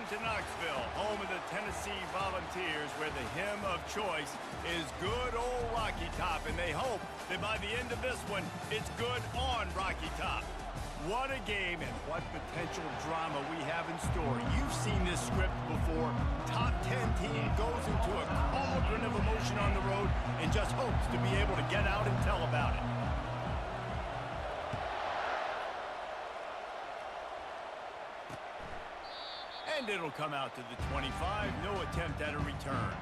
Welcome to Knoxville, home of the Tennessee Volunteers, where the hymn of choice is good old Rocky Top, and they hope that by the end of this one, it's good on Rocky Top. What a game and what potential drama we have in store. You've seen this script before. Top 10 team goes into a cauldron of emotion on the road and just hopes to be able to get out and tell about it. And it'll come out to the 25, no attempt at a return.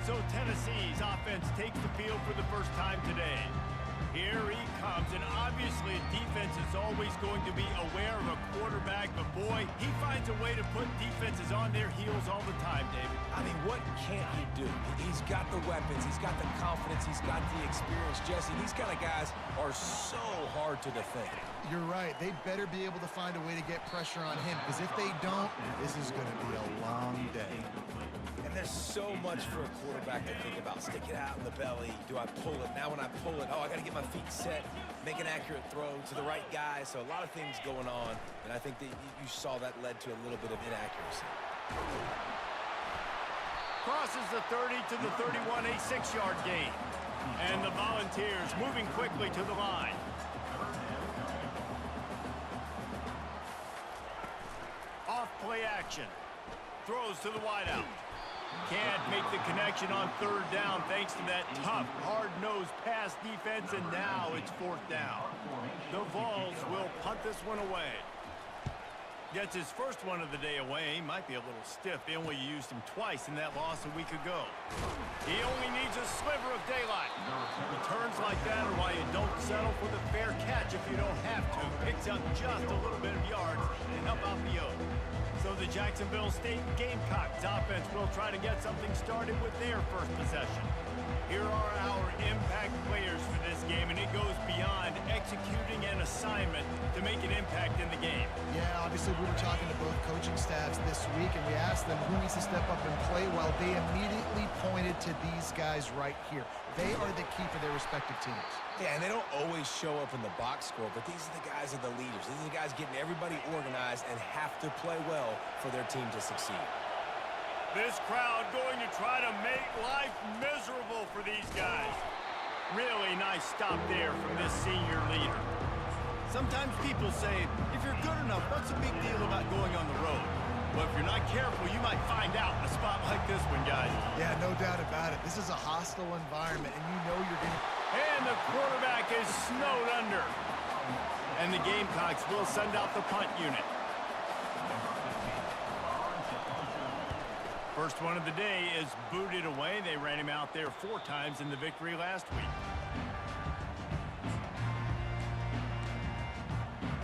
So Tennessee's offense takes the field for the first time today. Here he comes, and obviously defense is always going to be aware of a quarterback, but boy, he finds a way to put defenses on their heels all the time, David. I mean, what can't he do? He's got the weapons, he's got the confidence, he's got the experience. Jesse, these kind of guys are so hard to defend. You're right. They better be able to find a way to get pressure on him, because if they don't, this is going to be a long day. And there's so much for a quarterback to think about. Stick it out in the belly. Do I pull it? Now when I pull it, oh, I got to get my feet set, make an accurate throw to the right guy. So a lot of things going on, and I think that you saw that led to a little bit of inaccuracy. Crosses the 30 to the 31, a 6-yard gain. And the Volunteers moving quickly to the line. Off play action. Throws to the wideout. Can't make the connection on third down thanks to that tough, hard-nosed pass defense, and now it's fourth down. The Vols will punt this one away. Gets his first one of the day away. He might be a little stiff. They only used him twice in that loss a week ago. He only needs a sliver of daylight. Returns like that are why you don't settle for the fair catch if you don't have to. Picks up just a little bit of yards and help out the O. So the Jacksonville State Gamecocks offense will try to get something started with their first possession. Here are our impact players for this game, and it goes beyond executing an assignment to make an impact in the game. Yeah, obviously we were talking to both coaching staffs this week, and we asked them who needs to step up and play well. They immediately pointed to these guys right here. They are the key for their respective teams. Yeah, and they don't always show up in the box score, but these are the guys that are the leaders. These are the guys getting everybody organized and have to play well for their team to succeed. This crowd going to try to make life miserable for these guys. Really nice stop there from this senior leader. Sometimes people say, if you're good enough, what's the big deal about going on the road? Well, if you're not careful, you might find out in a spot like this one, guys. Yeah, no doubt about it. This is a hostile environment, and you know you're going to... And the quarterback is snowed under. And the Gamecocks will send out the punt unit. First one of the day is booted away. They ran him out there 4 times in the victory last week.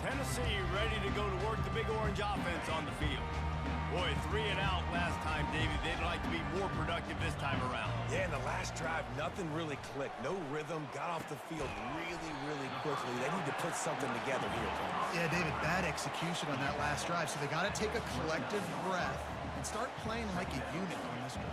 Tennessee ready to go to work the Big Orange offense on the field. Boy, 3 and out last time, David. They'd like to be more productive this time around. Yeah, in the last drive, nothing really clicked. No rhythm, got off the field really quickly. They need to put something together here. Yeah, David, bad execution on that last drive, so they got to take a collective breath and start playing like a unit on this one.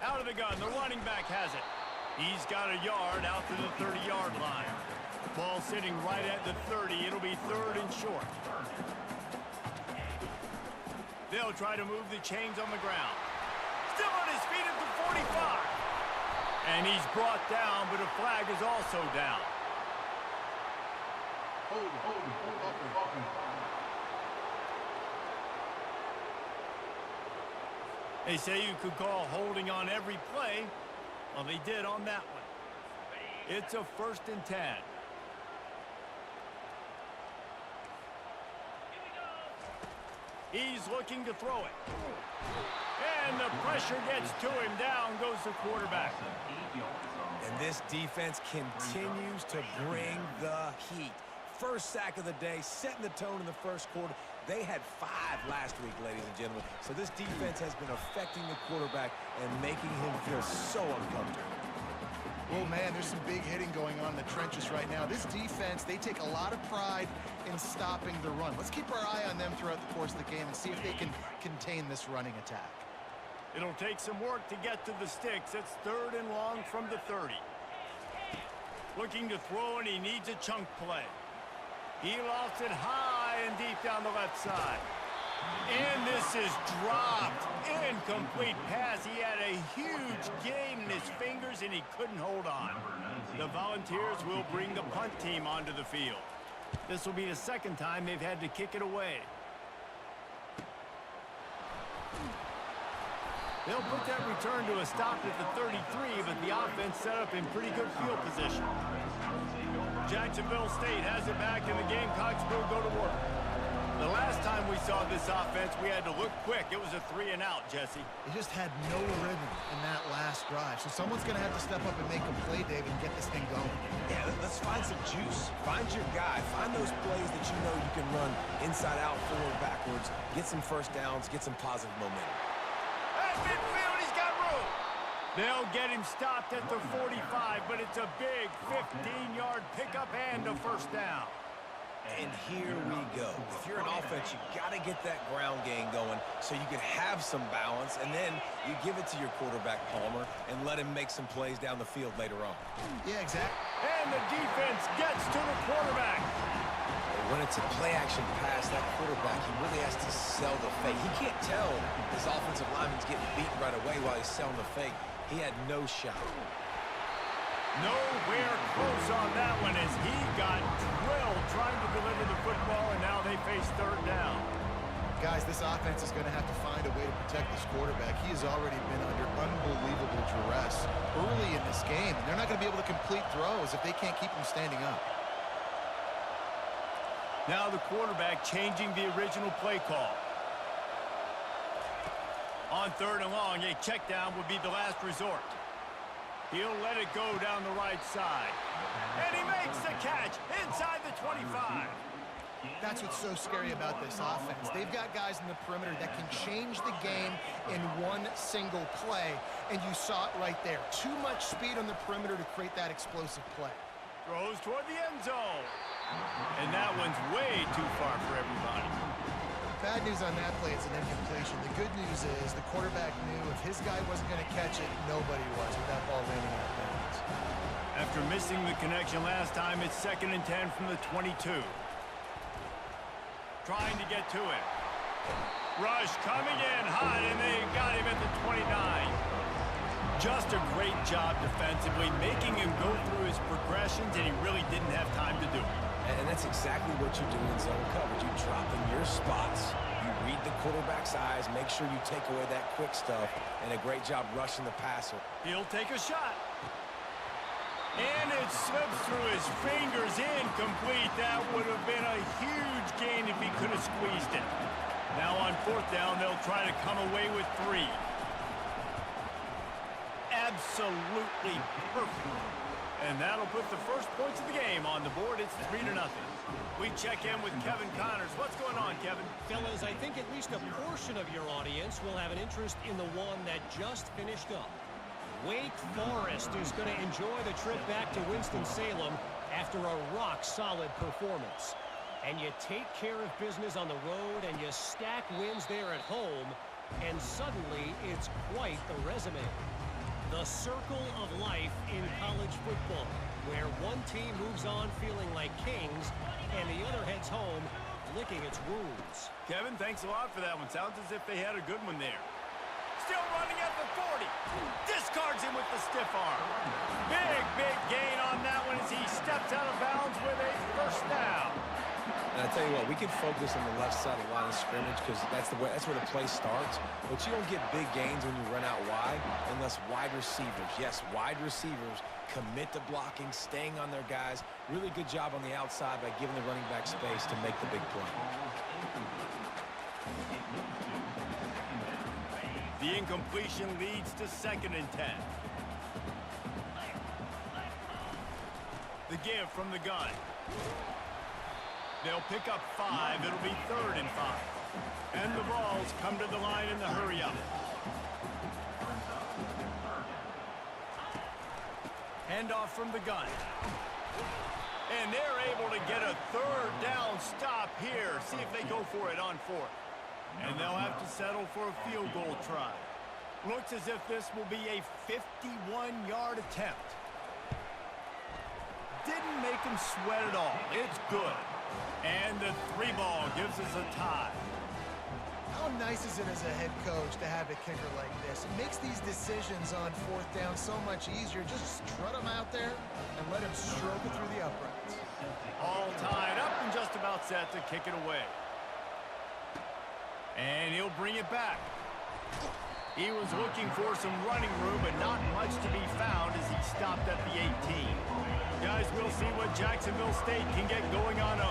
Out of the gun, the running back has it. He's got a yard out to the 30-yard line. Ball sitting right at the 30. It'll be 3rd and short. They'll try to move the chains on the ground. Still on his feet at the 45. And he's brought down, but a flag is also down. They say you could call holding on every play. Well, they did on that one. It's a 1st and 10. He's looking to throw it. And the pressure gets to him. Down goes the quarterback. And this defense continues to bring the heat. First sack of the day, setting the tone in the first quarter. They had 5 last week, ladies and gentlemen. So this defense has been affecting the quarterback and making him feel so uncomfortable. Well, man, there's some big hitting going on in the trenches right now. This defense, they take a lot of pride in stopping the run. Let's keep our eye on them throughout the course of the game and see if they can contain this running attack. It'll take some work to get to the sticks. It's 3rd and long from the 30. Looking to throw, and he needs a chunk play. He lofts it high and deep down the left side. And this is dropped. Incomplete pass. He had a huge gain in his fingers, and he couldn't hold on. The Volunteers will bring the punt team onto the field. This will be the second time they've had to kick it away. They'll put that return to a stop at the 33, but the offense set up in pretty good field position. Jacksonville State has it back, and the Gamecocks will go to work. The last time we saw this offense, we had to look quick. It was a 3-and-out, Jesse. They just had no rhythm in that last drive. So someone's going to have to step up and make a play, David, and get this thing going. Yeah, let's find some juice. Find your guy. Find those plays that you know you can run inside out, forward, backwards, get some first downs, get some positive momentum. At midfield, he's got room. They'll get him stopped at the 45, but it's a big 15-yard pickup and a first down. And here we go. If you're an offense, you got to get that ground game going so you can have some balance, and then you give it to your quarterback, Palmer, and let him make some plays down the field later on. Yeah, exactly. And the defense gets to the quarterback. When it's a play-action pass, that quarterback, he really has to sell the fake. He can't tell his offensive lineman's getting beaten right away while he's selling the fake. He had no shot. Nowhere close on that one as he got drilled trying to deliver the football, and now they face third down. Guys, this offense is going to have to find a way to protect this quarterback. He has already been under unbelievable duress early in this game, and they're not going to be able to complete throws if they can't keep him standing up. Now the quarterback changing the original play call. On third and long, a check down would be the last resort. He'll let it go down the right side. And he makes the catch inside the 25. That's what's so scary about this offense. They've got guys in the perimeter that can change the game in one single play, and you saw it right there. Too much speed on the perimeter to create that explosive play. Throws toward the end zone. And that one's way too far for everybody. Bad news on that play, it's an incompletion. The good news is the quarterback knew if his guy wasn't going to catch it, nobody was with that ball landing out of bounds. After missing the connection last time, it's 2nd and 10 from the 22. Trying to get to it. Rush coming in hot, and they got him at the 29. Just a great job defensively, making him go through his progressions, and he really didn't have time to do it. And that's exactly what you do in zone coverage. You drop in your spots. You read the quarterback's eyes, make sure you take away that quick stuff, and a great job rushing the passer. He'll take a shot. And it slips through his fingers, incomplete. That would have been a huge gain if he could have squeezed it. Now on fourth down, they'll try to come away with 3. Absolutely perfect. And that'll put the first points of the game on the board. It's 3-0. We check in with Kevin Connors. What's going on, Kevin? Fellas, I think at least a portion of your audience will have an interest in the one that just finished up. Wake Forest is going to enjoy the trip back to Winston-Salem after a rock-solid performance. And you take care of business on the road and you stack wins there at home, and suddenly it's quite the resume. The circle of life in college football, where one team moves on feeling like kings and the other heads home licking its wounds. Kevin, thanks a lot for that one. Sounds as if they had a good one there. Still running at the 40. Discards him with the stiff arm. Big gain on that one as he steps out of bounds with a first down. And I tell you what, we can focus on the left side of the line of scrimmage because that's where the play starts. But you don't get big gains when you run out wide unless wide receivers, yes, wide receivers commit to blocking, staying on their guys. Really good job on the outside by giving the running back space to make the big play. The incompletion leads to 2nd and 10. The give from the gun. They'll pick up 5. It'll be 3rd and 5. And the balls come to the line in the hurry-up. Handoff from the gun. And they're able to get a 3rd down stop here. See if they go for it on 4th. And they'll have to settle for a field goal try. Looks as if this will be a 51-yard attempt. Didn't make make them sweat it all. It's good. And the 3 ball gives us a tie. How nice is it as a head coach to have a kicker like this? It makes these decisions on 4th down so much easier. Just strut him out there and let him stroke it through the uprights. All tied up and just about set to kick it away. And he'll bring it back. He was looking for some running room, but not much to be found as he stopped at the 18. Guys, we'll see what Jacksonville State can get going on 0.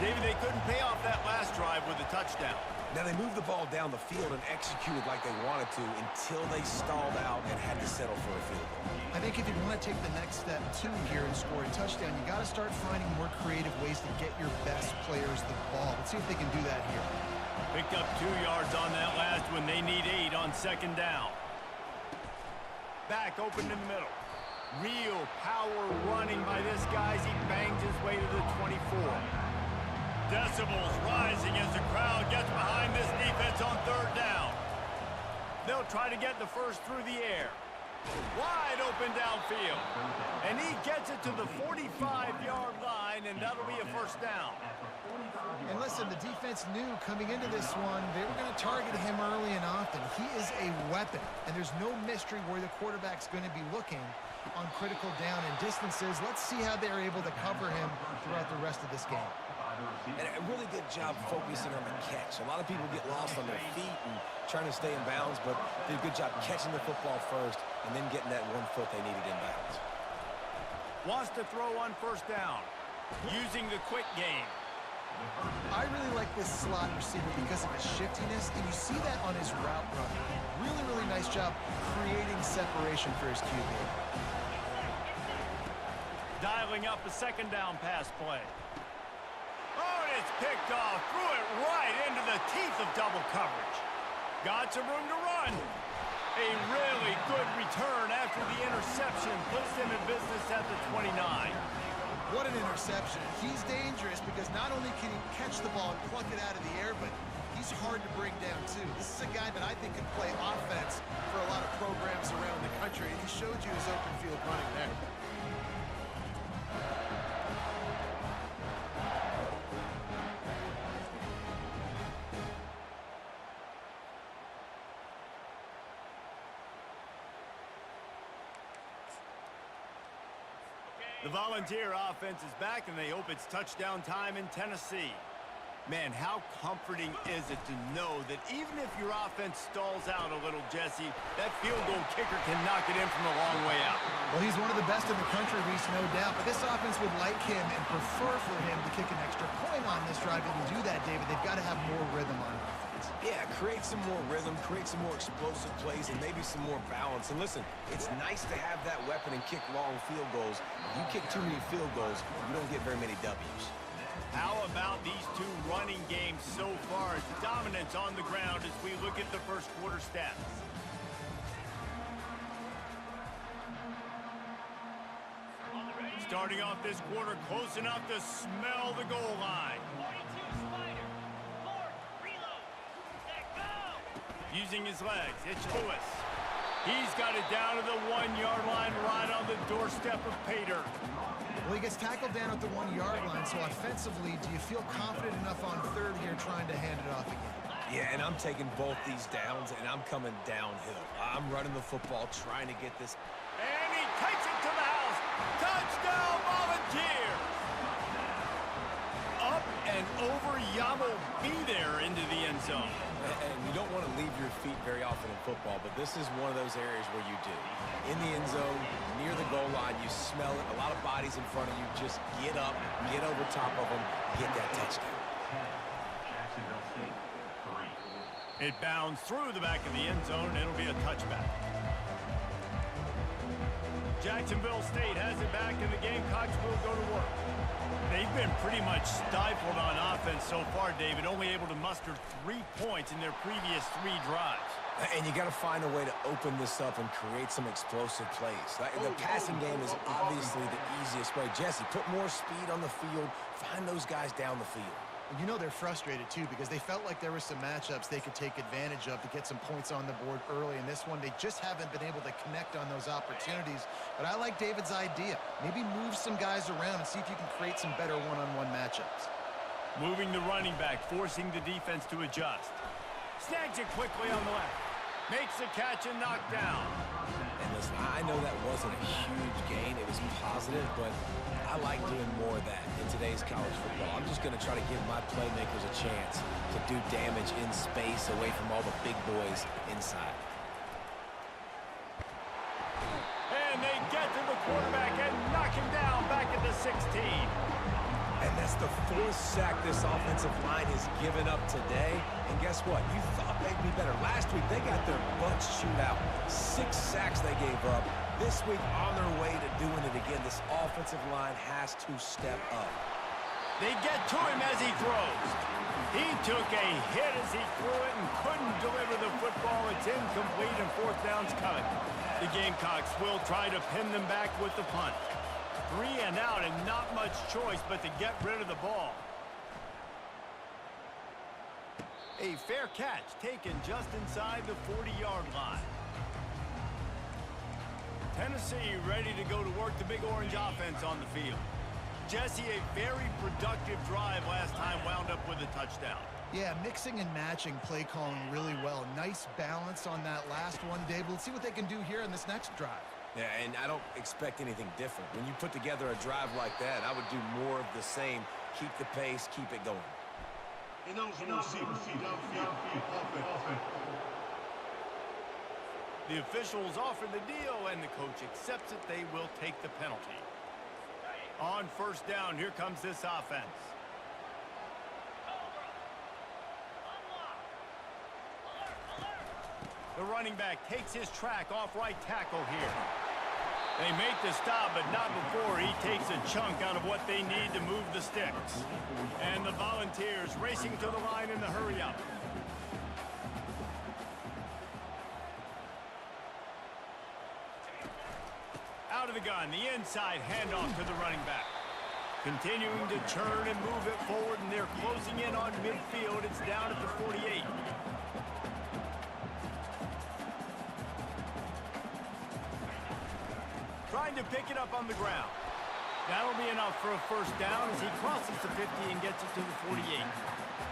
David, they couldn't pay off that last drive with a touchdown. Now, they moved the ball down the field and executed like they wanted to until they stalled out and had to settle for a field goal. I think if you want to take the next step, too, here and score a touchdown, you got to start finding more creative ways to get your best players the ball. Let's see if they can do that here. Picked up 2 yards on that last one. They need 8 on 2nd down. Back open in the middle. Real power running by this guy as he bangs his way to the 24. Decibels rising as the crowd gets behind this defense on 3rd down. They'll try to get the first through the air. Wide open downfield. And he gets it to the 45-yard line, and that'll be a 1st down. And listen, the defense knew coming into this one, they were going to target him early and often. He is a weapon, and there's no mystery where the quarterback's going to be looking on critical down and distances. Let's see how they're able to cover him throughout the rest of this game. And a really good job focusing on the catch. A lot of people get lost on their feet and trying to stay in bounds, but did a good job catching the football first and then getting that 1 foot they needed in bounds. Wants to throw on 1st down, using the quick game. I really like this slot receiver because of his shiftiness, and you see that on his route run. Really, really nice job creating separation for his QB. Dialing up a 2nd down pass play. Oh, and it's picked off. Threw it right into the teeth of double coverage. Got some room to run. A really good return after the interception puts them in business at the 29. What an interception. He's dangerous because not only can he catch the ball and pluck it out of the air, but he's hard to bring down, too. This is a guy that I think can play offense for a lot of programs around the country, and he showed you his open field running there. The Volunteer offense is back, and they hope it's touchdown time in Tennessee. Man, how comforting is it to know that even if your offense stalls out a little, Jesse, that field goal kicker can knock it in from a long way out. Well, he's one of the best in the country, Reese, no doubt. But this offense would like him and prefer for him to kick an extra point on this drive. And to do that, David, they've got to have more rhythm on offense. Yeah, create some more rhythm, create some more explosive plays, and maybe some more balance. And listen, it's nice to have that weapon and kick long field goals. If you kick too many field goals, you don't get very many W's. How about these 2 running games so far? Dominance on the ground as we look at the first quarter stats. Starting off this quarter close enough to smell the goal line. 42 Spider. 4, reload. Set, go. Using his legs, it's Lewis. He's got it down to the 1-yard line right on the doorstep of Pater. Well, he gets tackled down at the 1-yard line, so offensively, do you feel confident enough on 3rd here trying to hand it off again? Yeah, and I'm taking both these downs, and I'm coming downhill. I'm running the football, trying to get this. And he takes it to the house. Touchdown, Volunteers! Up and over, Yamo be there into the end zone. And you don't want to leave your feet very often in football, but this is one of those areas where you do. In the end zone, near the goal line, you smell it. A lot of bodies in front of you. Just get up, get over top of them, get that touchdown. It bounds through the back of the end zone, and it'll be a touchback. Jacksonville State has it back, and the Gamecocks will go to work. They've been pretty much stifled on offense so far, David, only able to muster 3 points in their previous 3 drives. And you got to find a way to open this up and create some explosive plays. The passing game is obviously the easiest way. Jesse, put more speed on the field. Find those guys down the field. And you know they're frustrated, too, because they felt like there were some matchups they could take advantage of to get some points on the board early. In this one, they just haven't been able to connect on those opportunities. But I like David's idea. Maybe move some guys around and see if you can create some better one-on-one matchups. Moving the running back, forcing the defense to adjust. Snags it quickly on the left. Makes the catch and knocked down. And listen, I know that wasn't a huge gain. It was positive, but I like doing more of that in today's college football. I'm just going to try to give my playmakers a chance to do damage in space away from all the big boys inside. And they get to the quarterback and knock him down back at the 16. And that's the 4th sack this offensive line has given up today. And guess what? You thought they'd be better. Last week, they got their butts chewed out. 6 sacks they gave up. This week, on their way to doing it again, this offensive line has to step up. They get to him as he throws. He took a hit as he threw it and couldn't deliver the football. It's incomplete and 4th down's coming. The Gamecocks will try to pin them back with the punt. 3 and out and not much choice but to get rid of the ball. A fair catch taken just inside the 40-yard line. Tennessee ready to go to work the Big Orange offense on the field. Jesse, a very productive drive last time wound up with a touchdown. Yeah, mixing and matching play calling really well. Nice balance on that last one, Dave. Let's see what they can do here in this next drive. Yeah, and I don't expect anything different. When you put together a drive like that, I would do more of the same. Keep the pace, keep it going. The officials offer the deal, and the coach accepts it. They will take the penalty. On 1st down, here comes this offense. The running back takes his track off right tackle here. They make the stop, but not before he takes a chunk out of what they need to move the sticks. And the Volunteers racing to the line in the hurry-up. Out of the gun, the inside handoff to the running back. Continuing to churn and move it forward, and they're closing in on midfield. It's down at the 48. Trying to pick it up on the ground. That'll be enough for a 1st down as he crosses the 50 and gets it to the 48.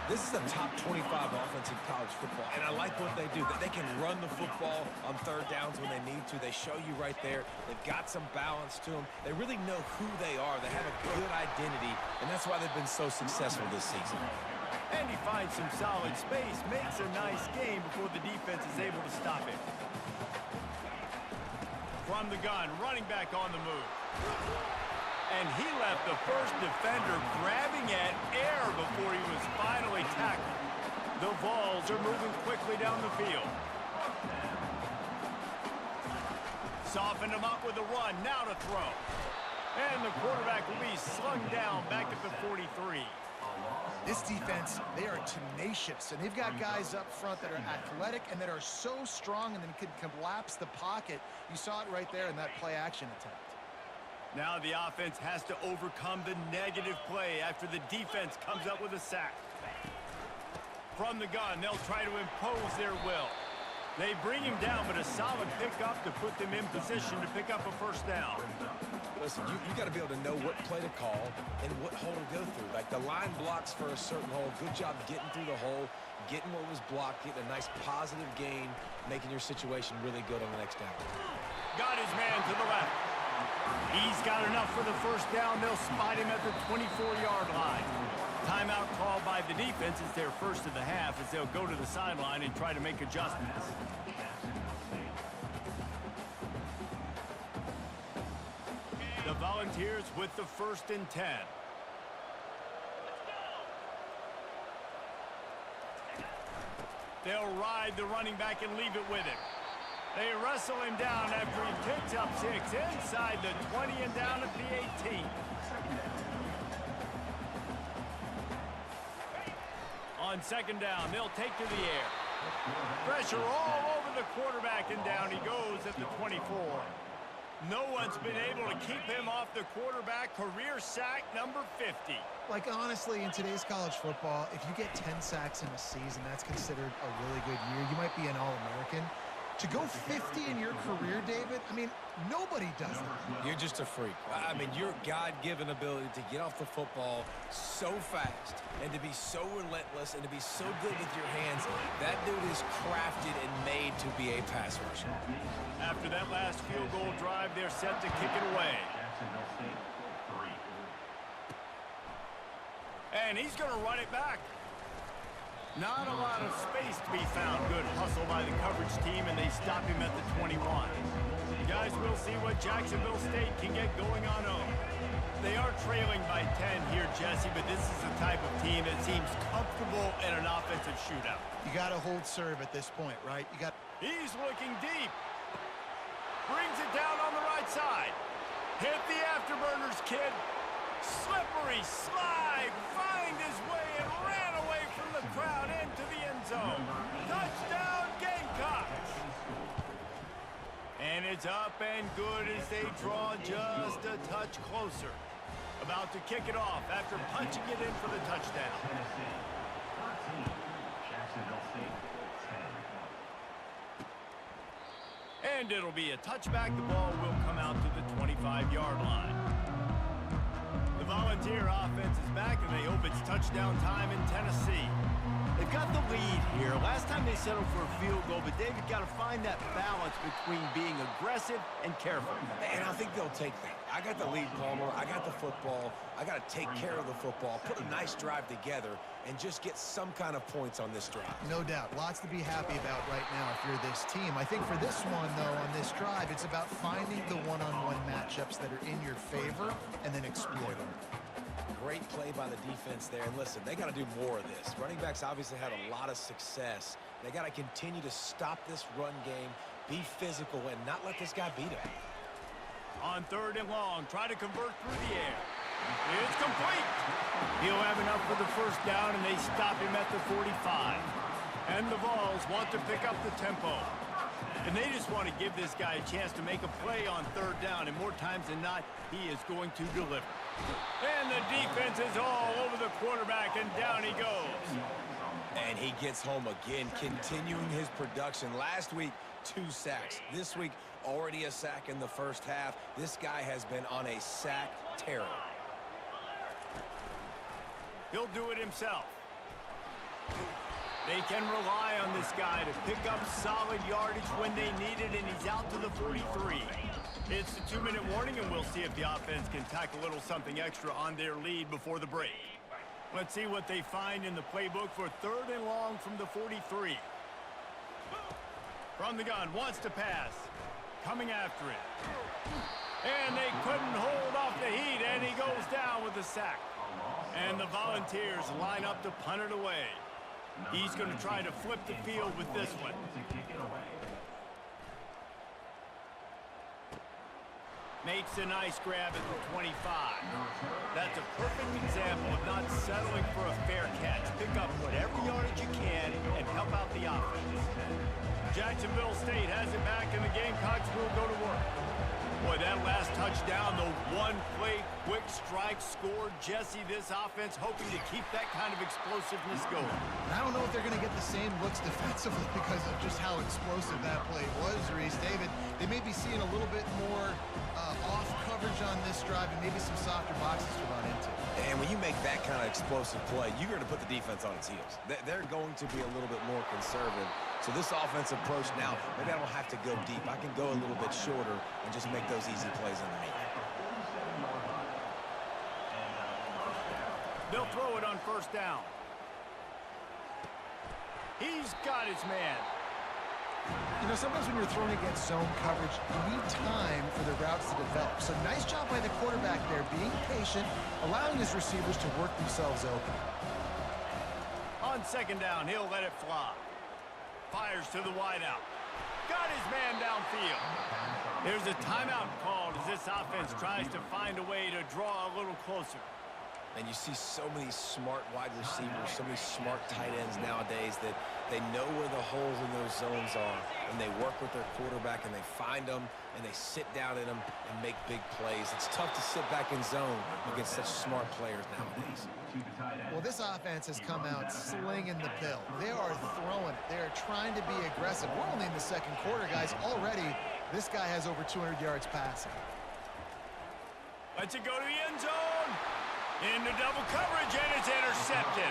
This is a top 25 offense in college football, and I like what they do. They can run the football on 3rd downs when they need to. They show you right there. They've got some balance to them. They really know who they are. They have a good identity, and that's why they've been so successful this season. And he finds some solid space, makes a nice game before the defense is able to stop him. From the gun, running back on the move. And he left the first defender grabbing at air before he was finally tackled. The Vols are moving quickly down the field. Soften him up with a run, now to throw. And the quarterback will be slung down back at the 43. This defense, they are tenacious, and they've got guys up front that are athletic and that are so strong and then can collapse the pocket. You saw it right there in that play-action attempt. Now the offense has to overcome the negative play after the defense comes up with a sack. From the gun, they'll try to impose their will. They bring him down, but a solid pickup to put them in position to pick up a 1st down. Listen, you got to be able to know what play to call and what hole to go through. Like the line blocks for a certain hole. Good job getting through the hole, getting what was blocked, getting a nice positive gain, making your situation really good on the next down. Got his man to the left. He's got enough for the 1st down. They'll spot him at the 24-yard line. Timeout called by the defense. It's their first of the half as they'll go to the sideline and try to make adjustments. The Volunteers with the 1st and 10. They'll ride the running back and leave it with him. They wrestle him down after he picks up 6 inside the 20 and down at the 18. On 2nd down, they'll take to the air. Pressure all over the quarterback, and down he goes at the 24. No one's been able to keep him off the quarterback. Career sack number 50. Like, honestly, in today's college football, if you get 10 sacks in a season, that's considered a really good year. You might be an All-American. To go 50 in your career, David, I mean, nobody does that. You're just a freak. I mean, your God-given ability to get off the football so fast and to be so relentless and to be so good with your hands, that dude is crafted and made to be a pass rusher. After that last field goal drive, they're set to kick it away. And he's going to run it back. Not a lot of space to be found. Good hustle by the coverage team, and they stop him at the 21. Guys, we'll see what Jacksonville State can get going on home. They are trailing by 10 here, Jesse, but this is the type of team that seems comfortable in an offensive shootout. You got to hold serve at this point, right? He's looking deep. Brings it down on the right side. Hit the afterburners, kid. Slippery slide. Find his way and ran away from the crowd into the end zone. Touchdown, Gamecocks. And it's up and good as they draw just a touch closer. About to kick it off after punching it in for the touchdown. And it'll be a touchback. The ball will come out to the 25-yard line. The Volunteer offense is back, and they hope it's touchdown time in Tennessee. They've got the lead here. Last time they settled for a field goal, but David got to find that balance between being aggressive and careful. And I think they'll take that. I got the lead, Palmer. I got the football. I got to take care of the football, put a nice drive together, and just get some kind of points on this drive. No doubt. Lots to be happy about right now if you're this team. I think for this one, though, on this drive, it's about finding the one-on-one matchups that are in your favor and then exploit them. Great play by the defense there. And listen, they got to do more of this. Running backs obviously had a lot of success. They got to continue to stop this run game, be physical, and not let this guy beat him. On 3rd and long, try to convert through the air. It's complete. He'll have enough for the first down, and they stop him at the 45. And the Vols want to pick up the tempo. And they just want to give this guy a chance to make a play on 3rd down, and more times than not, he is going to deliver. And the defense is all over the quarterback, and down he goes. And he gets home again, continuing his production. Last week, 2 sacks. This week, already a sack in the first half. This guy has been on a sack tear. He'll do it himself. They can rely on this guy to pick up solid yardage when they need it, and he's out to the 43. It's the 2-minute warning, and we'll see if the offense can tack a little something extra on their lead before the break. Let's see what they find in the playbook for 3rd and long from the 43. From the gun, wants to pass. Coming after it. And they couldn't hold off the heat, and he goes down with a sack. And the Volunteers line up to punt it away. He's going to try to flip the field with this one. Makes a nice grab at the 25. That's a perfect example of not settling for a fair catch. Pick up whatever yardage you can and help out the offense. Jacksonville State has it back, and the Gamecocks will go to work. Boy, that last touchdown, the one-play quick strike scored. Jesse, this offense hoping to keep that kind of explosiveness going. And I don't know if they're going to get the same looks defensively because of just how explosive that play was, Reese. David, they may be seeing a little bit more off coverage on this drive and maybe some softer boxes to run into. And when you make that kind of explosive play, you're going to put the defense on its heels. They're going to be a little bit more conservative. So this offensive approach now, maybe I don't have to go deep. I can go a little bit shorter and just make those easy plays underneath. They'll throw it on 1st down. He's got his man. You know, sometimes when you're throwing against zone coverage, you need time for the routes to develop. So nice job by the quarterback there, being patient, allowing his receivers to work themselves open. On 2nd down, he'll let it fly. Fires to the wideout. Got his man downfield. There's a timeout called as this offense tries to find a way to draw a little closer. And you see so many smart wide receivers, so many smart tight ends nowadays that they know where the holes in those zones are, and they work with their quarterback, and they find them, and they sit down in them and make big plays. It's tough to sit back in zone against such smart players nowadays. Well, this offense has come out slinging the pill. They are throwing it. They are trying to be aggressive. We're only in the second quarter, guys. Already, this guy has over 200 yards passing. Lets it go to the end zone. Into double coverage, and it's intercepted.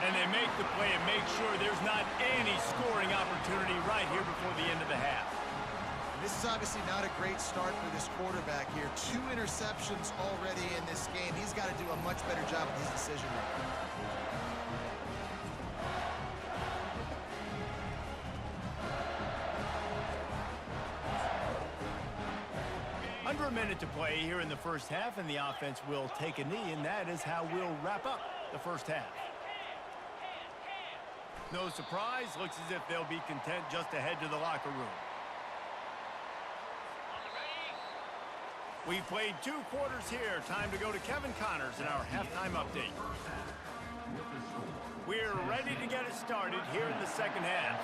And they make the play and make sure there's not any scoring opportunity right here before the end of the half. This is obviously not a great start for this quarterback here. 2 interceptions already in this game. He's got to do a much better job with his decision making. Under a minute to play here in the first half, and the offense will take a knee, and that is how we'll wrap up the first half. No surprise, looks as if they'll be content just to head to the locker room. We've played 2 quarters here. Time to go to Kevin Connors in our halftime update. We're ready to get it started here in the second half.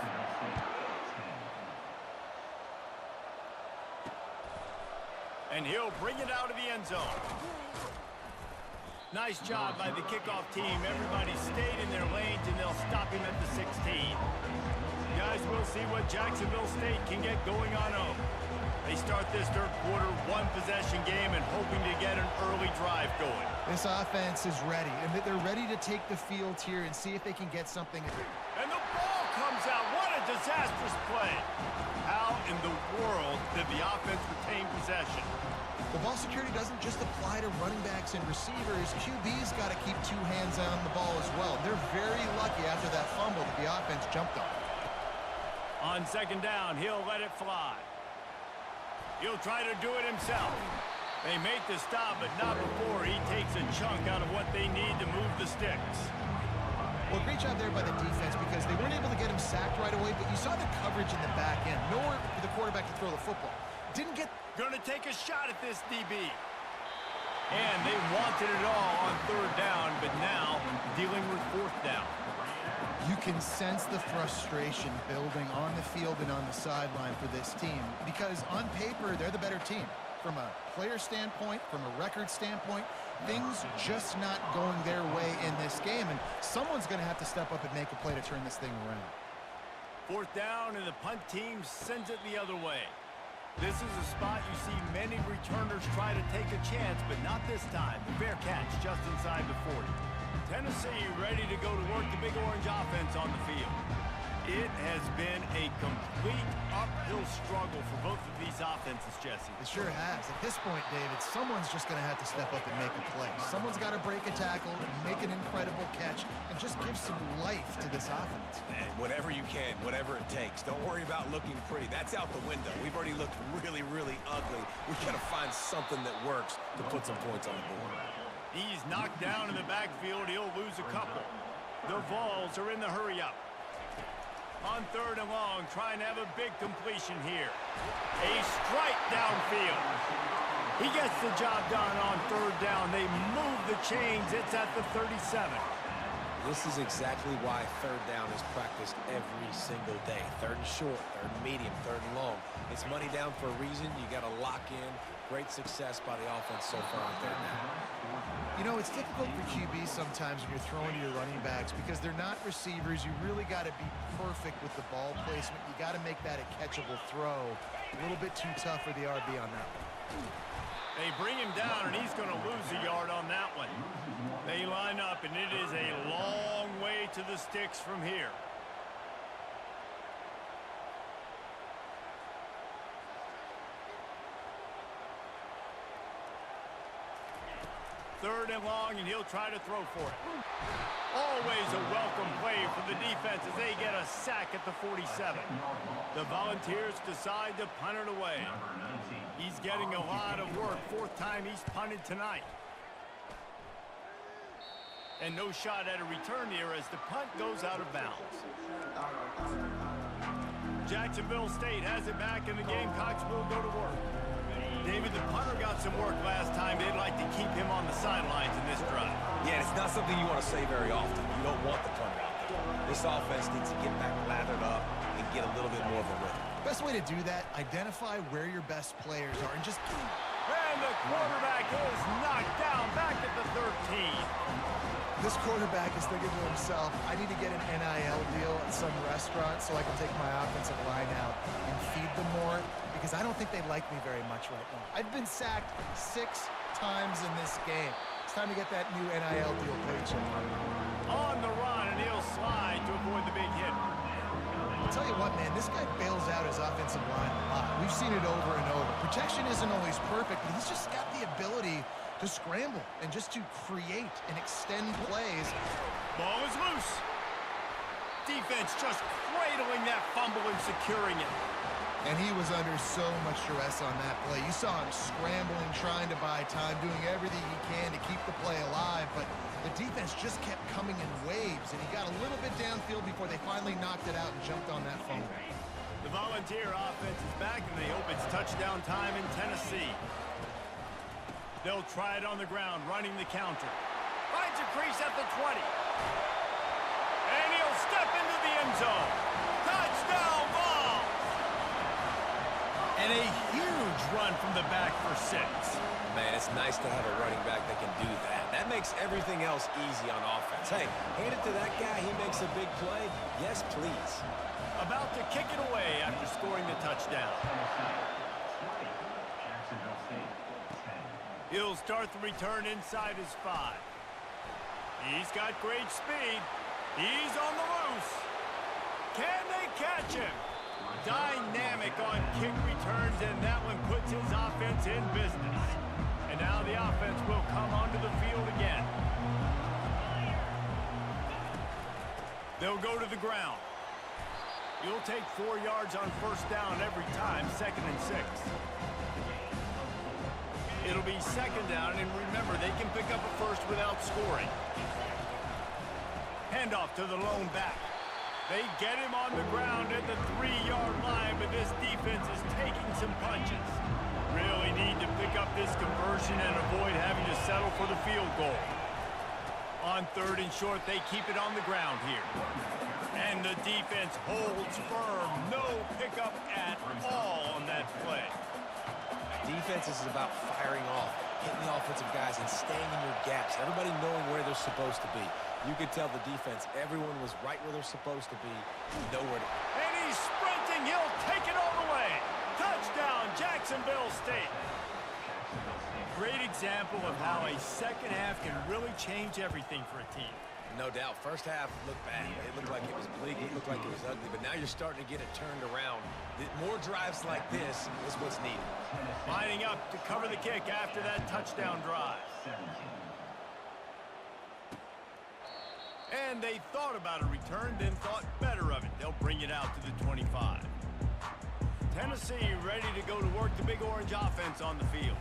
And he'll bring it out of the end zone. Nice job by the kickoff team. Everybody stayed in their lanes, and they'll stop him at the 16. Guys, we'll see what Jacksonville State can get going on home. They start this third quarter 1-possession game and hoping to get an early drive going. This offense is ready, and they're ready to take the field here and see if they can get something. And the ball comes out. What a disastrous play. How in the world did the offense retain possession? The ball security doesn't just apply to running backs and receivers. QB's got to keep 2 hands on the ball as well. They're very lucky after that fumble that the offense jumped on. On second down, he'll let it fly. He'll try to do it himself. They make the stop, but not before he takes a chunk out of what they need to move the sticks. Well, great job there by the defense because they weren't able to get him sacked right away, but you saw the coverage in the back end. Nowhere for the quarterback to throw the football. Didn't get... Gonna take a shot at this DB. And they wanted it all on third down, but now dealing with fourth down. You can sense the frustration building on the field and on the sideline for this team because on paper, they're the better team. From a player standpoint, from a record standpoint, things just not going their way in this game, and someone's going to have to step up and make a play to turn this thing around. Fourth down, and the punt team sends it the other way. This is a spot you see many returners try to take a chance, but not this time. The fair catch just inside the 40. Tennessee ready to go to work the Big Orange offense on the field. It has been a complete uphill struggle for both of these offenses, Jesse. It sure has. At this point, David, someone's just going to have to step up and make a play. Someone's got to break a tackle, make an incredible catch, and just give some life to this offense. And whatever you can, whatever it takes. Don't worry about looking pretty. That's out the window. We've already looked really, really ugly. We've got to find something that works to put some points on the board. He's knocked down in the backfield. He'll lose a couple. The Vols are in the hurry-up. On third and long, trying to have a big completion here. A strike downfield. He gets the job done on third down. They move the chains. It's at the 37. This is exactly why third down is practiced every single day. Third and short, third and medium, third and long. It's money down for a reason. You got to lock in. Great success by the offense so far on third down. You know, it's difficult for QBs sometimes when you're throwing to your running backs because they're not receivers. You really got to be perfect with the ball placement. You got to make that a catchable throw. A little bit too tough for the RB on that one. They bring him down, and he's going to lose a yard on that one. They line up, and it is a long way to the sticks from here. Third and long, and he'll try to throw for it. Always a welcome play for the defense as they get a sack at the 47. The Volunteers decide to punt it away. He's getting a lot of work. 4th time he's punted tonight. And no shot at a return here as the punt goes out of bounds. Jacksonville State has it back, and the Gamecocks will go to work. David, the punter got some work last time. They'd like to keep him on the sidelines in this drive. It's not something you want to say very often. You don't want the punter out there. This offense needs to get back lathered up and get a little bit more of a rhythm. Best way to do that, identify where your best players are and just... And the quarterback is knocked down back at the 13. This quarterback is thinking to himself, I need to get an NIL deal at some restaurant so I can take my offensive line out and feed them more, because I don't think they like me very much right now. I've been sacked 6 times in this game. It's time to get that new NIL deal paycheck. On the run, and he'll slide to avoid the big hit. I'll tell you what, man, this guy bails out his offensive line a lot. We've seen it over and over. Protection isn't always perfect, but he's just got the ability to scramble and just to create and extend plays. Ball is loose. Defense just cradling that fumble and securing it. And he was under so much duress on that play. You saw him scrambling, trying to buy time, doing everything he can to keep the play alive, but the defense just kept coming in waves, and he got a little bit downfield before they finally knocked it out and jumped on that fumble. The Volunteer offense is back, and they hope it's touchdown time in Tennessee. They'll try it on the ground, running the counter. Finds a crease at the 20. And he'll step into the end zone. Touchdown ball! And a huge run from the back for 6. Man, it's nice to have a running back that can do that. That makes everything else easy on offense. Hey, hand it to that guy. He makes a big play. Yes, please. About to kick it away after scoring the touchdown. He'll start the return inside his 5. He's got great speed. He's on the loose. Can they catch him? Dynamic on kick returns, and that one puts his offense in business. And now the offense will come onto the field again. They'll go to the ground. You'll take 4 yards on first down every time, 2nd and 6. It'll be 2nd down, and remember, they can pick up a first without scoring. Handoff to the lone back. They get him on the ground at the 3-yard line, but this defense is taking some punches. Really need to pick up this conversion and avoid having to settle for the field goal. On 3rd and short, they keep it on the ground here. And the defense holds firm. No pickup at all on that play. Defense is about firing off, hitting the offensive guys, and staying in your gaps. Everybody knowing where they're supposed to be. You could tell the defense, everyone was right where they're supposed to be. Nowhere to... And he's sprinting. He'll take it all the way. Touchdown, Jacksonville State. Great example of how a second half can really change everything for a team. No doubt. First half looked bad. It looked like it was bleak. It looked like it was ugly. But now you're starting to get it turned around. More drives like this is what's needed. Lining up to cover the kick after that touchdown drive. And they thought about a return, then thought better of it. They'll bring it out to the 25. Tennessee ready to go to work the Big Orange offense on the field.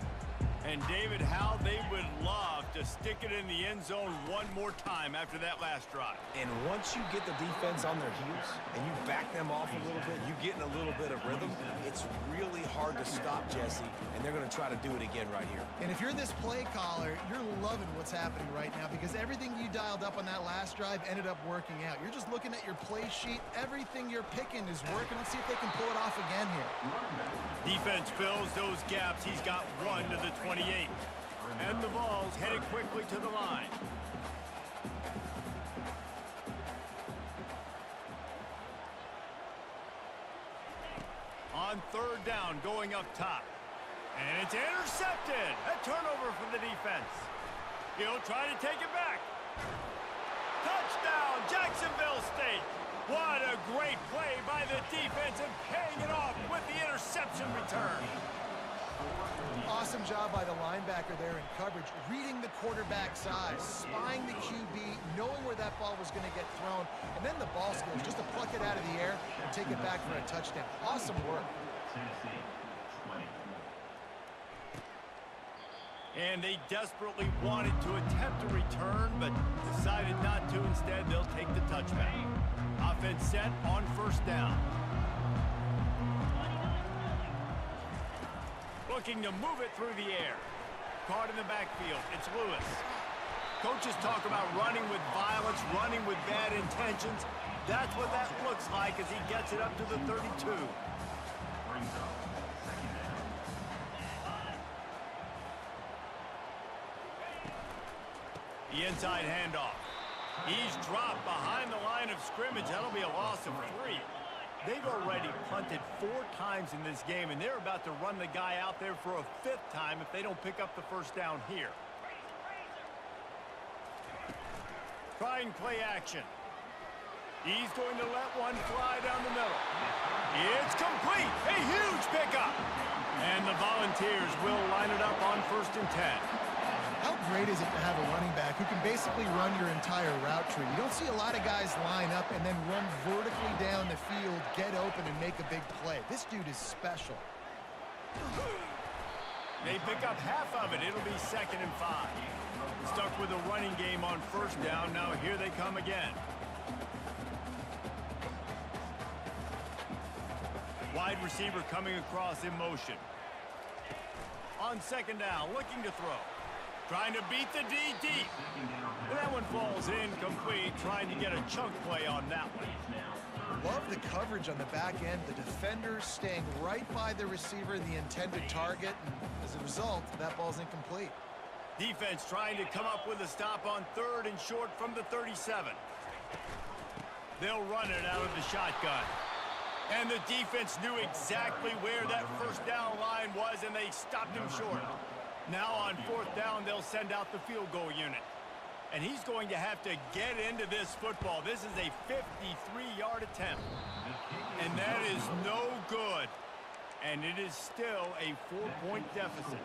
And David, how they would love to stick it in the end zone one more time after that last drive. And once you get the defense on their heels and you back them off a little bit, you get in a little bit of rhythm, it's really hard to stop, Jesse, and they're going to try to do it again right here. And if you're this play caller, you're loving what's happening right now, because everything you dialed up on that last drive ended up working out. You're just looking at your play sheet. Everything you're picking is working. Let's see if they can pull it off again here. Defense fills those gaps. He's got 1 to the 28. And the ball's headed quickly to the line. On 3rd down, going up top. And it's intercepted. A turnover for the defense. He'll try to take it back. Touchdown, Jacksonville State. What a great play by the defense, and paying it off with the interception return. Awesome job by the linebacker there in coverage, reading the quarterback size, spying the QB, knowing where that ball was going to get thrown, and then the ball skills just to pluck it out of the air and take it back for a touchdown. Awesome work. And they desperately wanted to attempt a return, but decided not to. Instead, they'll take the touchback. Offense set on 1st down. Looking to move it through the air. Caught in the backfield. It's Lewis. Coaches talk about running with violence, running with bad intentions. That's what that looks like as he gets it up to the 32. The inside handoff. He's dropped behind the line of scrimmage. That'll be a loss of 3. They've already punted 4 times in this game, and they're about to run the guy out there for a 5th time if they don't pick up the first down here. Trying play action. He's going to let one fly down the middle. It's complete. A huge pickup. And the Volunteers will line it up on 1st and 10. How great is it to have a running back who can basically run your entire route tree? You don't see a lot of guys line up and then run vertically down the field, get open, and make a big play. This dude is special. They pick up half of it. It'll be 2nd and 5. Stuck with a running game on 1st down. Now here they come again. Wide receiver coming across in motion. On 2nd down, looking to throw. Trying to beat the D deep. And that one falls incomplete, trying to get a chunk play on that one. Love the coverage on the back end. The defenders staying right by the receiver, the intended target. And as a result, that ball's incomplete. Defense trying to come up with a stop on 3rd and short from the 37. They'll run it out of the shotgun. And the defense knew exactly where that 1st down line was, and they stopped him short. Now on 4th down, they'll send out the field goal unit. And he's going to have to get into this football. This is a 53-yard attempt. And that is no good. And it is still a 4-point deficit.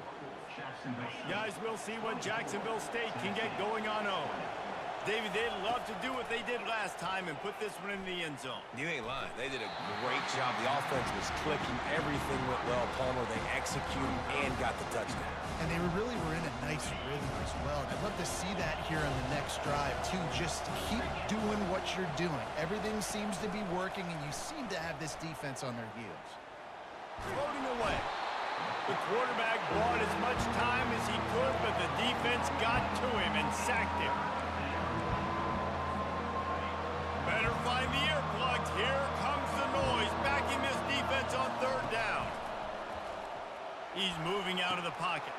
Guys, we'll see what Jacksonville State can get going on 0. David, they'd love to do what they did last time and put this one in the end zone. You ain't lying. They did a great job. The offense was clicking. Everything went well. Palmer, they executed and got the touchdown. And they really were in a nice rhythm as well. And I'd love to see that here on the next drive, too. Just keep doing what you're doing. Everything seems to be working, and you seem to have this defense on their heels. Floating away. The quarterback bought as much time as he could, but the defense got to him and sacked him. Better find the earplugs. Here comes the noise, backing this defense on 3rd down. He's moving out of the pocket.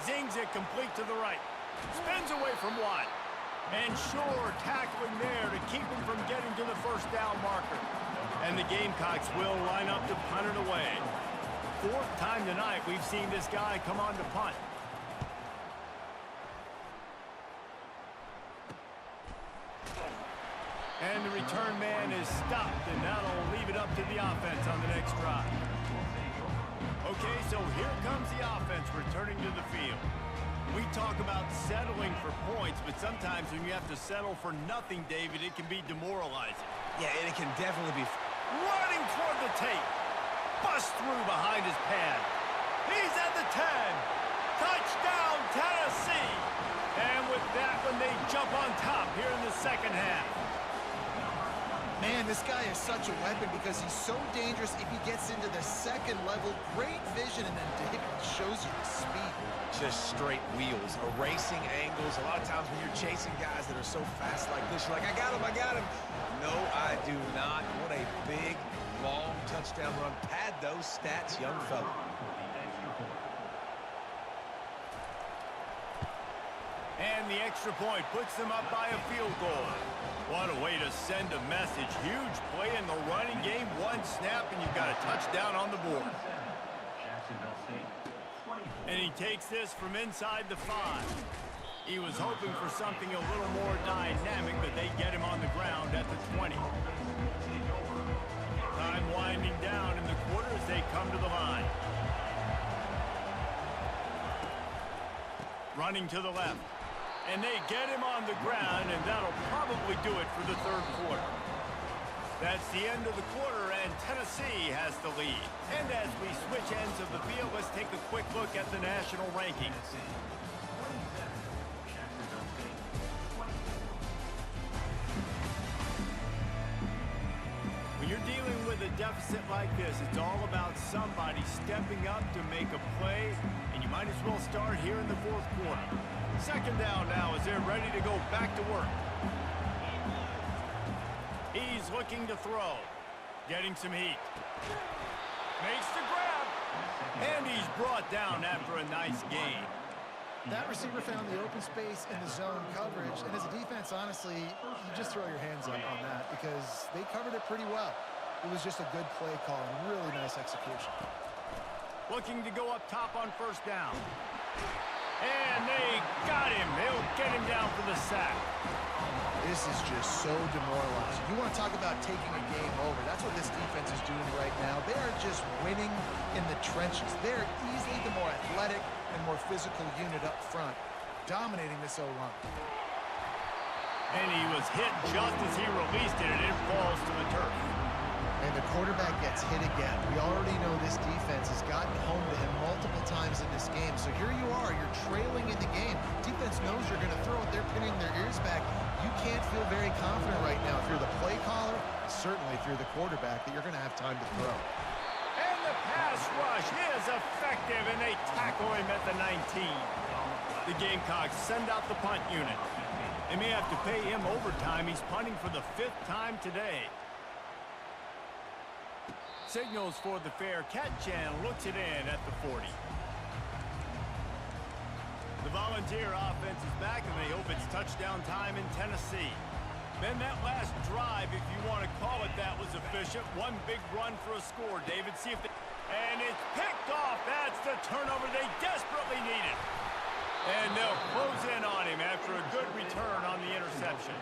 Zings it complete to the right. Spins away from Watt. And Shore tackling there to keep him from getting to the 1st down marker. And the Gamecocks will line up to punt it away. 4th time tonight we've seen this guy come on to punt. And the return man is stopped, and that'll leave it up to the offense on the next drive. Okay, so here comes the offense returning to the field. We talk about settling for points, but sometimes when you have to settle for nothing, David, it can be demoralizing. Yeah, and it can definitely be. Running toward the tape. Bust through behind his pad. He's at the 10. Touchdown, Tennessee. And with that one, they jump on top here in the 2nd half. Man, this guy is such a weapon because he's so dangerous if he gets into the 2nd level. Great vision, and then David shows you the speed. Just straight wheels, erasing angles. A lot of times when you're chasing guys that are so fast like this, you're like, I got him, I got him. No, I do not. What a big, long touchdown run. Pad those stats, young fella. And the extra point puts them up by a field goal. What a way to send a message. Huge play in the running game. 1 snap, and you've got a touchdown on the board. And he takes this from inside the 5. He was hoping for something a little more dynamic, but they get him on the ground at the 20. Time winding down in the quarter as they come to the line. Running to the left. And they get him on the ground, and that'll probably do it for the 3rd quarter. That's the end of the quarter, and Tennessee has the lead. And as we switch ends of the field, let's take a quick look at the national rankings. When you're dealing with a deficit like this, it's all about somebody stepping up to make a play, and you might as well start here in the 4th quarter. Second down now as they're ready to go back to work. He's looking to throw. Getting some heat. Makes the grab. And he's brought down after a nice gain. That receiver found the open space in the zone coverage, and as a defense, honestly, you just throw your hands up on that because they covered it pretty well. It was just a good play call and really nice execution. Looking to go up top on first down. And they got him. They'll get him down for the sack. This is just so demoralizing. You want to talk about taking a game over. That's what this defense is doing right now. They are just winning in the trenches. They're easily the more athletic and more physical unit up front, dominating this O-line. And he was hit just as he released it, and it falls to the turf. And the quarterback gets hit again. We already know this defense has gotten home to him multiple times in this game. So here you are, you're trailing in the game. Defense knows you're going to throw it. They're pinning their ears back. You can't feel very confident right now if you're the play caller, certainly if you're the quarterback, that you're going to have time to throw. And the pass rush is effective, and they tackle him at the 19. The Gamecocks send out the punt unit. They may have to pay him overtime. He's punting for the 5th time today. Signals for the fair catch and looks it in at the 40. The Volunteer offense is back, and they hope it's touchdown time in Tennessee. Then that last drive, if you want to call it that, was efficient. One big run for a score. David, see if they... And it's picked off. That's the turnover they desperately needed. And they'll close in on him after a good return on the interception.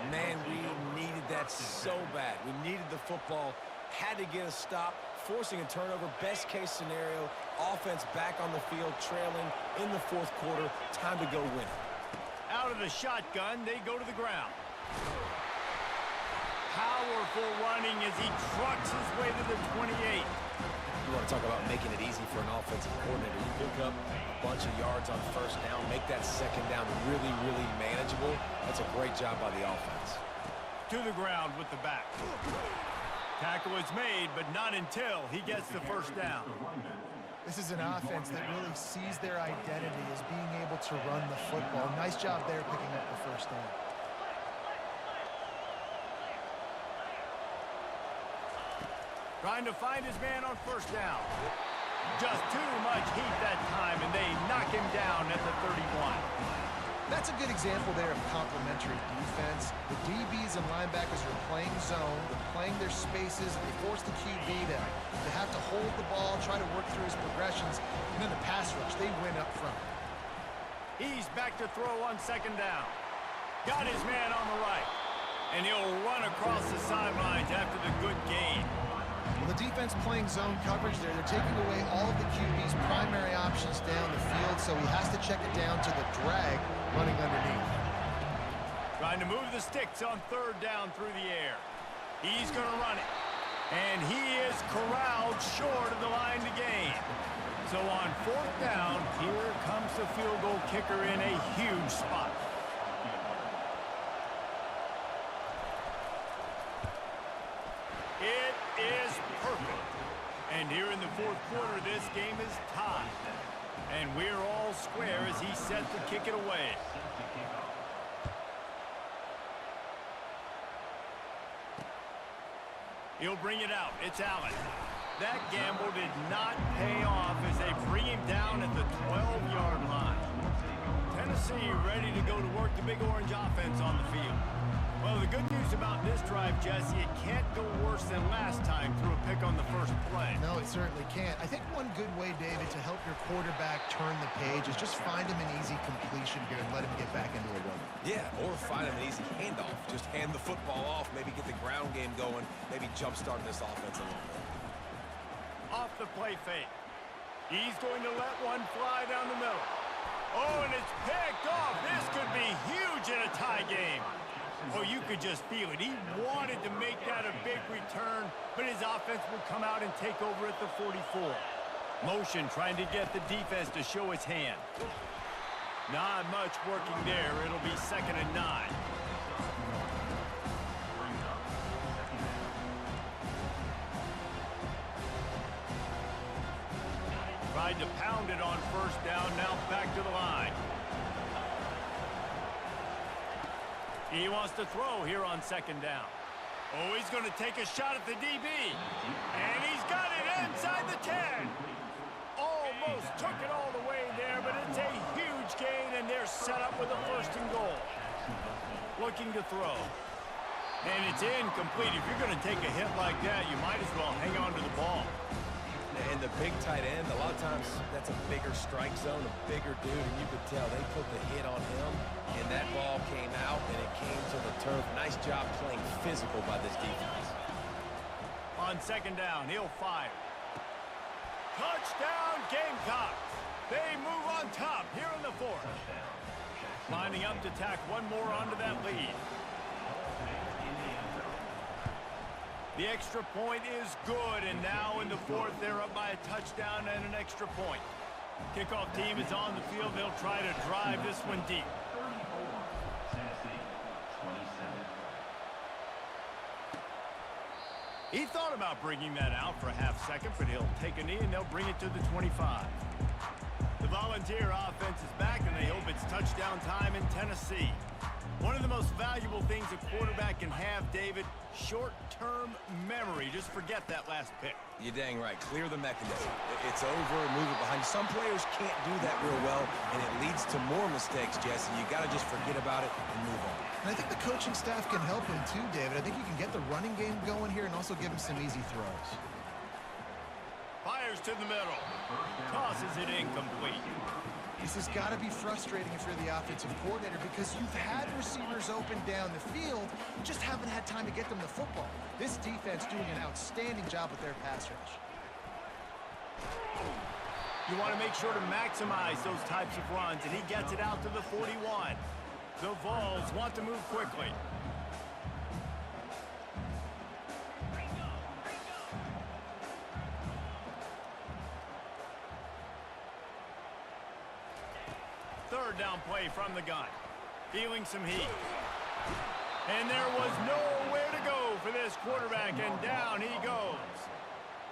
Man, we needed that so bad. We needed the football. Had to get a stop, forcing a turnover. Best case scenario, offense back on the field, trailing in the 4th quarter. Time to go win it. Out of the shotgun, they go to the ground. Powerful running as he trucks his way to the 28. You want to talk about making it easy for an offensive coordinator. You pick up a bunch of yards on first down, make that second down really, really manageable. That's a great job by the offense. To the ground with the back. Tackle is made, but not until he gets the first down. This is an offense that really sees their identity as being able to run the football. Nice job there picking up the first down. Trying to find his man on first down. Just too much heat that time, and they knock him down at the 31. That's a good example there of complementary defense. The DBs and linebackers are playing zone, they're playing their spaces, and they force the QB to have to hold the ball, try to work through his progressions, and then the pass rush, they win up front. He's back to throw on second down. Got his man on the right, and he'll run across the sidelines after the good gain. Well, the defense playing zone coverage there, they're taking away all of the QB's primary options down the field, so he has to check it down to the drag running underneath. Trying to move the sticks on third down through the air. He's going to run it. And he is corralled short of the line to gain. So on 4th down, here comes the field goal kicker in a huge spot. It is perfect. And here in the 4th quarter, this game is tied. And we're all square as he set to kick it away. He'll bring it out. It's Allen. That gamble did not pay off as they bring him down at the 12-yard line. Tennessee ready to go to work the Big Orange offense on the field. Well, the good news about this drive, Jesse, it can't go worse than last time through a pick on the first play. No, it certainly can't. I think one good way, David, to help your quarterback turn the page is just find him an easy completion here and let him get back into a run. Yeah, or find him an easy handoff. Just hand the football off, maybe get the ground game going, maybe jumpstart this offense a little bit. Off the play fake. He's going to let one fly down the middle. Oh, and it's picked off. This could be huge in a tie game. Oh, you could just feel it. He wanted to make that a big return, but his offense will come out and take over at the 44. Motion trying to get the defense to show its hand. Not much working there. It'll be 2nd and 9. Tried to pound it on first down, now back to the line. He wants to throw here on second down. Oh, he's going to take a shot at the DB. And he's got it inside the 10. Almost took it all the way there, but it's a huge gain, and they're set up with a first and goal. Looking to throw. And it's incomplete. If you're going to take a hit like that, you might as well hang on to the ball. And the big tight end, a lot of times that's a bigger strike zone, a bigger dude, and you could tell they put the hit on him, and that ball came out, and it came to the turf. Nice job playing physical by this defense. On second down, he'll fire. Touchdown, Gamecocks. They move on top here in the fourth. Lining up to tack one more onto that lead. The extra point is good, and now in the fourth, they're up by a touchdown and an extra point. Kickoff team is on the field. They'll try to drive this one deep. He thought about bringing that out for a half second, but he'll take a knee, and they'll bring it to the 25. The Volunteer offense is back, and they hope it's touchdown time in Tennessee. One of the most valuable things a quarterback can have, David, short-term memory. Just forget that last pick. You're dang right. Clear the mechanism. It's over, move it behind. Some players can't do that real well, and it leads to more mistakes, Jesse. You got to just forget about it and move on. And I think the coaching staff can help him too, David. I think you can get the running game going here and also give him some easy throws. Fires to the middle. Tosses it incomplete. This has got to be frustrating if you're the offensive coordinator because you've had receivers open down the field, you just haven't had time to get them the football. This defense doing an outstanding job with their pass rush. You want to make sure to maximize those types of runs, and he gets it out to the 41. The Vols want to move quickly. Third down play from the gun. Feeling some heat. And there was nowhere to go for this quarterback, and down he goes.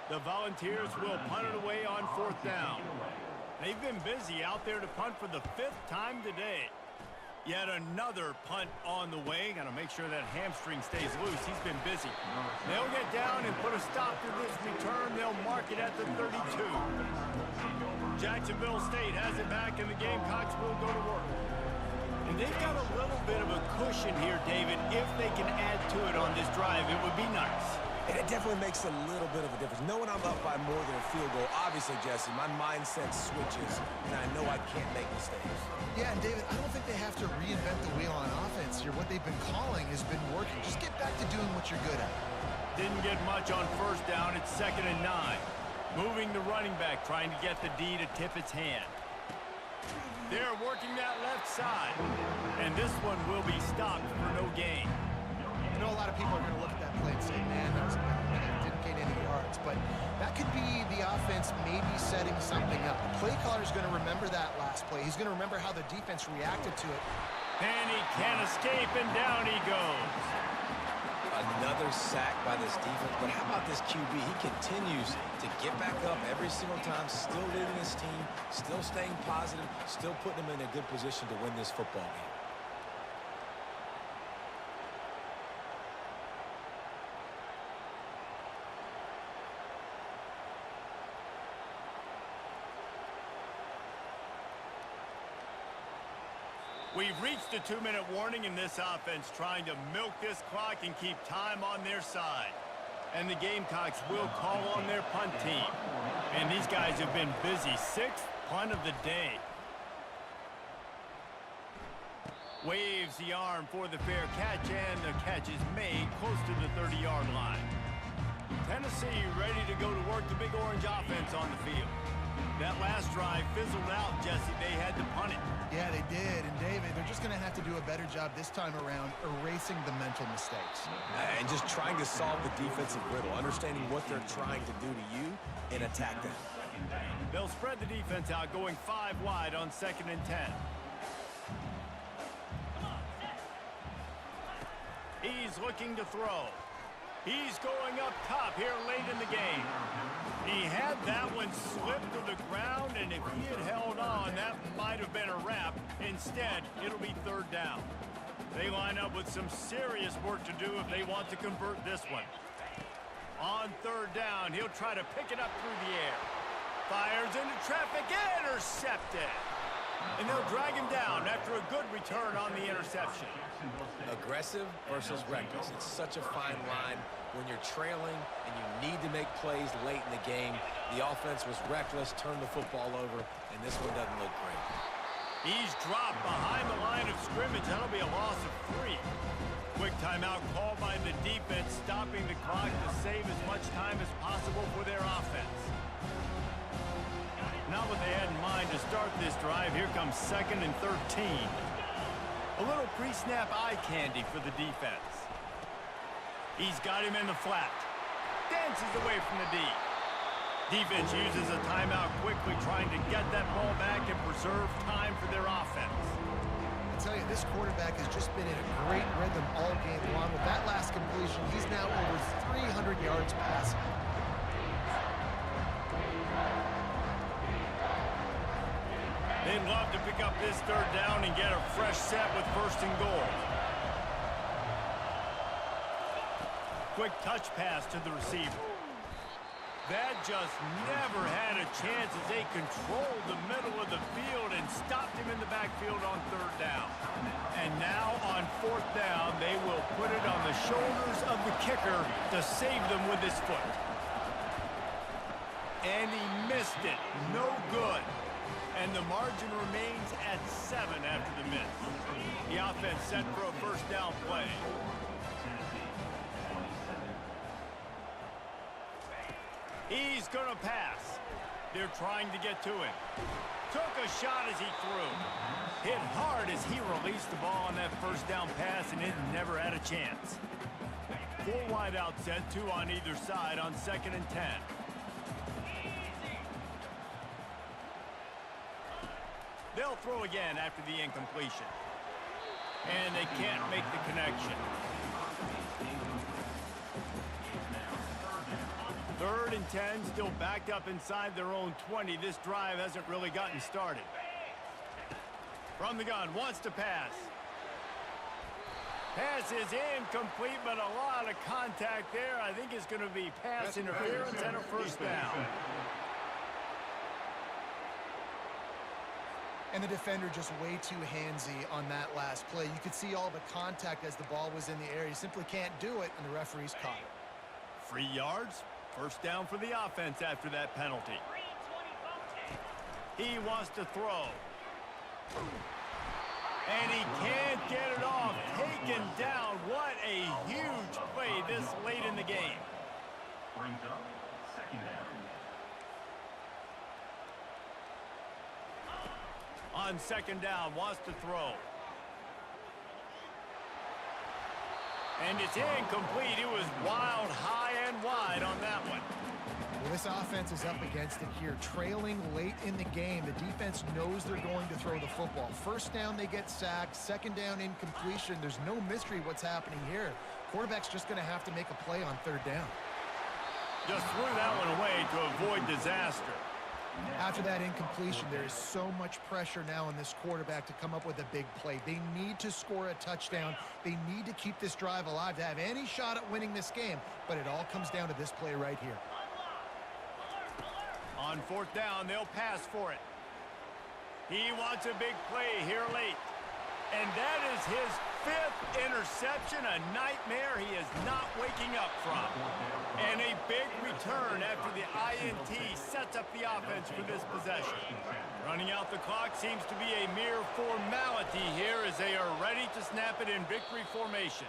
The Volunteers will punt it away on fourth down. They've been busy out there to punt for the 5th time today. Yet another punt on the way. Got to make sure that hamstring stays loose. He's been busy. They'll get down and put a stop to this return. They'll mark it at the 32. Jacksonville State has it back, and the Gamecocks will go to work. And they've got a little bit of a cushion here, David. If they can add to it on this drive, it would be nice. And it definitely makes a little bit of a difference. Knowing I'm up by more than a field goal, obviously, Jesse, my mindset switches, and I know I can't make mistakes. Yeah, and David, I don't think they have to reinvent the wheel on offense here. What they've been calling has been working. Just get back to doing what you're good at. Didn't get much on first down. It's 2nd and 9. Moving the running back, trying to get the D to tip its hand. They're working that left side. And this one will be stopped for no gain. I know a lot of people are going to look at that play and say, man, that was bad. Didn't gain any yards. But that could be the offense maybe setting something up. The play caller is going to remember that last play. He's going to remember how the defense reacted to it. And he can't escape, and down he goes. Another sack by this defense, but how about this QB? He continues to get back up every single time, still leading his team, still staying positive, still putting him in a good position to win this football game. We've reached a 2-minute warning in this offense, trying to milk this clock and keep time on their side. And the Gamecocks will call on their punt team. And these guys have been busy. 6th punt of the day. Waves the arm for the fair catch, and the catch is made close to the 30-yard line. Tennessee ready to go to work the Big Orange offense on the field. That last drive fizzled out, Jesse. They had to punt it. Yeah, they did. And, David, they're just going to have to do a better job this time around erasing the mental mistakes. And just trying to solve the defensive riddle, understanding what they're trying to do to you and attack them. They'll spread the defense out, going 5 wide on 2nd and 10. He's looking to throw. He's going up top here late in the game. He had that one slip to the ground, and if he had held on, that might have been a wrap. Instead, it'll be 3rd down. They line line up with some serious work to do if they want to convert this one. On third down, he'll try to pick it up through the air. Fires into traffic, intercepted. And they'll drag him down after a good return on the interception. Aggressive versus reckless. It's such a fine line when you're trailing and you need to make plays late in the game. The offense was reckless, turned the football over, and this one doesn't look great. He's dropped behind the line of scrimmage. That'll be a loss of 3. Quick timeout called by the defense, stopping the clock to save as much time as possible for their offense. Not what they had in mind to start this drive. Here comes 2nd and 13. A little pre-snap eye candy for the defense. He's got him in the flat. Dances away from the D. Defense uses a timeout quickly, trying to get that ball back and preserve time for their offense. I tell you, this quarterback has just been in a great rhythm all game long. With that last completion, he's now over 300 yards passing. They'd love to pick up this third down and get a fresh set with 1st and goal. Quick touch pass to the receiver. That just never had a chance as they controlled the middle of the field and stopped him in the backfield on 3rd down. And now on 4th down, they will put it on the shoulders of the kicker to save them with his foot. And he missed it. No good. And the margin remains at 7 after the miss. The offense set for a 1st down play. He's going to pass. They're trying to get to him. Took a shot as he threw. Hit hard as he released the ball on that 1st down pass, and it never had a chance. 4 wide out set, 2 on either side on 2nd and 10. They'll throw again after the incompletion. And they can't make the connection. 3rd and 10, still backed up inside their own 20. This drive hasn't really gotten started. From the gun, wants to pass. Pass is incomplete, but a lot of contact there. I think it's going to be pass interference and a 1st down. And the defender just way too handsy on that last play. You could see all the contact as the ball was in the air. You simply can't do it, and the referee's caught it. 3 yards. 1st down for the offense after that penalty. He wants to throw. And he can't get it off. Taken down. What a huge play this late in the game. Brings up 2nd down. On 2nd down, wants to throw. And it's incomplete. It was wild, high and wide on that one. Well, this offense is up against it here. Trailing late in the game, the defense knows they're going to throw the football. 1st down, they get sacked. 2nd down, incompletion. There's no mystery what's happening here. Quarterback's just going to have to make a play on 3rd down. Just threw that one away to avoid disaster. After that incompletion, there is so much pressure now on this quarterback to come up with a big play. They need to score a touchdown. They need to keep this drive alive to have any shot at winning this game. But it all comes down to this play right here. On 4th down, they'll pass for it. He wants a big play here late. And that is his 5th interception, a nightmare he is not waking up from. And a big return after the INT sets up the offense for this possession. Running out the clock seems to be a mere formality here as they are ready to snap it in victory formation.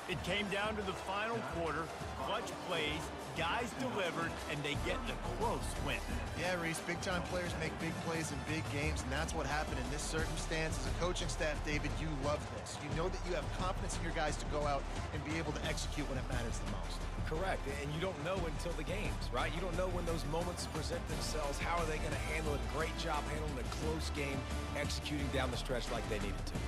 It came down to the final quarter, clutch plays, guys delivered, and they get the close win. Yeah, Reese, big-time players make big plays in big games, and that's what happened in this circumstance. As a coaching staff, David, you love this. You know that you have confidence in your guys to go out and be able to execute when it matters the most. Correct, and you don't know until the games, right? You don't know when those moments present themselves. How are they going to handle it? Great job handling a close game, executing down the stretch like they needed to.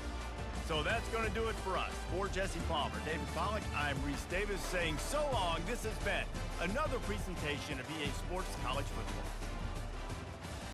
So that's going to do it for us. For Jesse Palmer, David Pollack, I'm Reese Davis saying so long. This has been another presentation of EA Sports College Football.